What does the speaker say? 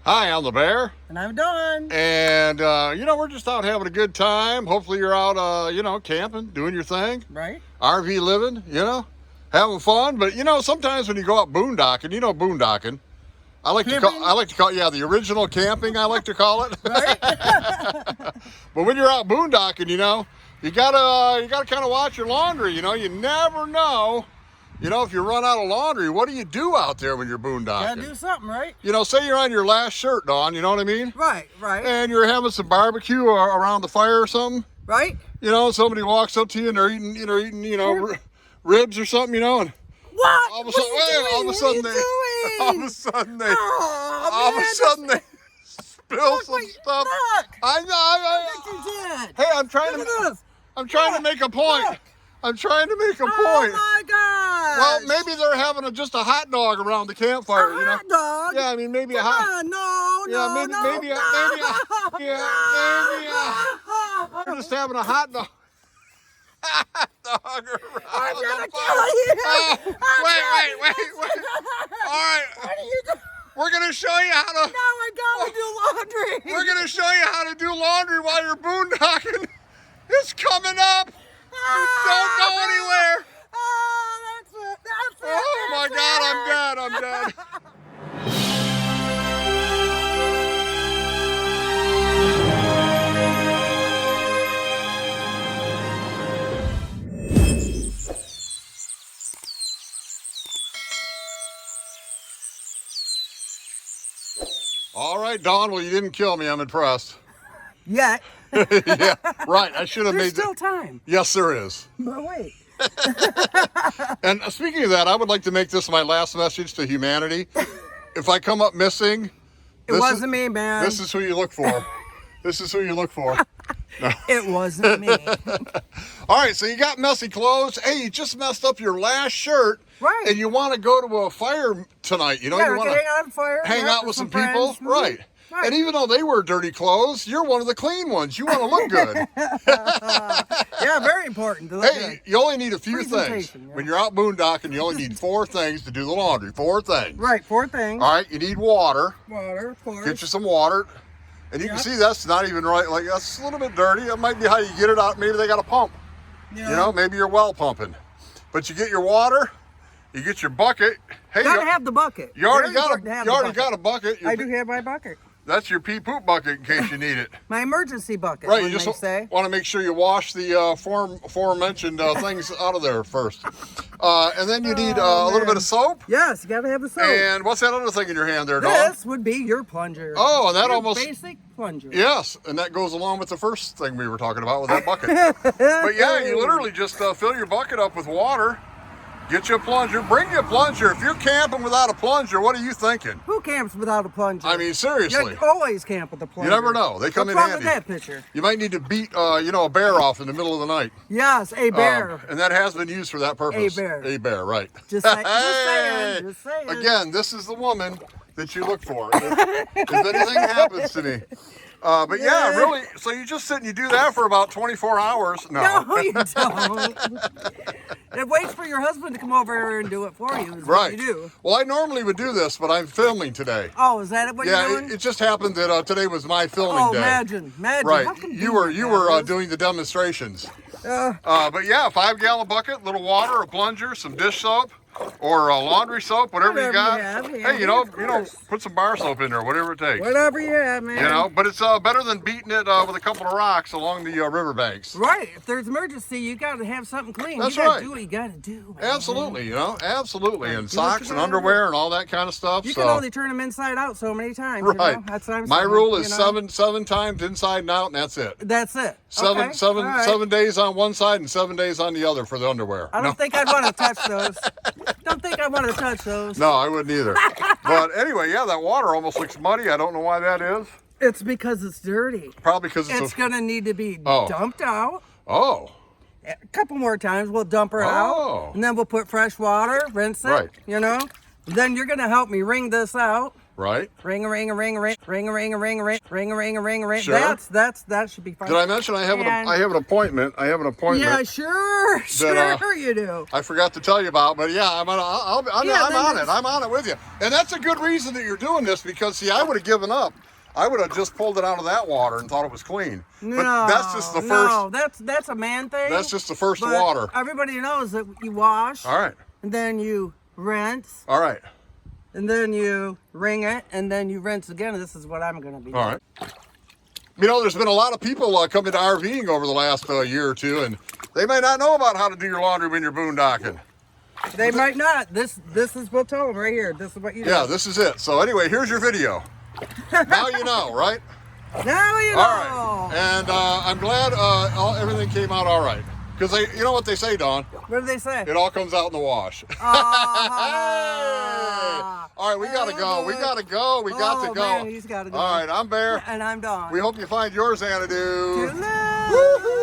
Hi, I'm the Bear. And I'm Dawn. And, we're just out having a good time. Hopefully you're out, camping, doing your thing. Right. RV living, having fun. But, sometimes when you go out boondocking, boondocking. I like to call the original camping, I like to call it. Right. But when you're out boondocking, you gotta kind of watch your laundry. You never know. If you run out of laundry, what do you do out there when you're boondocking? Gotta do something, right? Say you're on your last shirt, Dawn, you know what I mean? Right. And you're having some barbecue around the fire or something. Right. Somebody walks up to you and they're eating, ribs or something, and what? all of a sudden they spill some stuff. Look. I know. I think you did. Hey, I'm trying to make a point. Look. I'm trying to make a point. Oh my gosh. Well, maybe they're having just a hot dog around the campfire. A hot dog? Yeah, I mean maybe Come a hot. on, They're just having a hot dog. Hot dog around. I'm gonna kill you. Wait. All right. What are you doing? We're gonna show you how to. No, I gotta do laundry. We're gonna show you how to do laundry while you're boondocking. It's coming up. Don't go anywhere. Oh, that's it. Oh my God, I'm dead. All right, Dawn. Well, you didn't kill me. I'm impressed. Yet. Yeah, right. I should have There's made still time. Yes, there is. But wait. And speaking of that, I would like to make this my last message to humanity. If I come up missing, It wasn't me, man. This is who you look for. This is who you look for. No. It wasn't me. All right, so you got messy clothes. Hey, you just messed up your last shirt. Right. And you want to go to a fire tonight. You want to hang out on fire. Hang out with some people. Friends. Right. Right. And even though they wear dirty clothes, you're one of the clean ones. You want to look good. Yeah, very important to look good. You only need a few things. Yeah. When you're out boondocking, you only need 4 things to do the laundry. 4 things. Right, 4 things. All right, you need water. Water, of course. Get you some water. And you can see that's not even right. Like, that's a little bit dirty. That might be how you get it out. Maybe they got a pump. Yeah. Maybe you're well pumping. But you get your water. You get your bucket. Hey, gotta have the bucket. You already got a bucket. I do have my bucket. That's your pee poop bucket in case you need it. My emergency bucket. Right, you just want to make sure you wash the aforementioned things out of there first. And then you need a little bit of soap. Yes, you gotta have the soap. And what's that other thing in your hand there, Dawn? This would be your plunger. Oh, and that basic plunger. Yes, and that goes along with the first thing we were talking about with that bucket. But yeah, you literally just fill your bucket up with water. Get you a plunger. Bring you a plunger. If you're camping without a plunger, what are you thinking? Who camps without a plunger? I mean, seriously. You always camp with a plunger. You never know. They come in handy. handy. What's wrong with that picture? You might need to beat, a bear off in the middle of the night. Yes, a bear. And that has been used for that purpose. A bear. A bear, right. Just saying. Again, this is the woman that you look for. If anything happens to me. But yeah, really, so you just sit and you do that for about 24 hours? No, you don't. It waits for your husband to come over and do it for you. Is Right. What you do. Well, I normally would do this, but I'm filming today. Oh, is that what you're doing? Yeah, it just happened that today was my filming day. Imagine. Right, you were doing the demonstrations. But yeah, 5-gallon bucket, little water, a plunger, some dish soap. Or laundry soap, whatever you got. Hey, put some bar soap in there, whatever it takes. Whatever you have, man. But it's better than beating it with a couple of rocks along the riverbanks. Right. If there's emergency, you got to have something clean. That's you got to right. do what you got to do, man. Absolutely, absolutely. And socks and underwear and all that kind of stuff. You can only turn them inside out so many times. Right. That's what I'm My saying, rule is seven times inside and out, and that's it. That's it. Seven days on one side and 7 days on the other for the underwear. I don't think I'd want to touch those. Don't think I want to touch those. No, I wouldn't either. But anyway, yeah, that water almost looks muddy. I don't know why that is. It's because it's dirty. Probably because it's going to need to be dumped out. Oh. A couple more times we'll dump her out. And then we'll put fresh water, rinse it. Right. Then you're going to help me wring this out. Right. Ring a ring a ring a ring ring a ring a ring a ring ring a ring a ring a ring. Sure. That should be fine. Did I mention I have an appointment? I have an appointment. Yeah, sure you do. I forgot to tell you about, but yeah, I'm on it with you, and that's a good reason that you're doing this because see, I would have given up. I would have just pulled it out of that water and thought it was clean. No, but that's just the first. No, that's a man thing. That's just the first but water. Everybody knows that you wash. All right. And then you rinse. All right. And then you wring it, and then you rinse again. This is what I'm going to be doing. All right. You know, there's been a lot of people coming to RVing over the last year or two, and they may not know about how to do your laundry when you're boondocking. They might not. This is what tell them right here. This is what you do. Yeah, this is it. So anyway, here's your video. Now you know, right? Now you know. All right. And I'm glad everything came out all right. Because you know what they say, Dawn? What do they say? It all comes out in the wash. Hey! All right, we got to go. We got to go. We got to go. Man, he's got to go. All right, I'm Bear. And I'm Dawn. We hope you find your Xanadu. Toodaloo.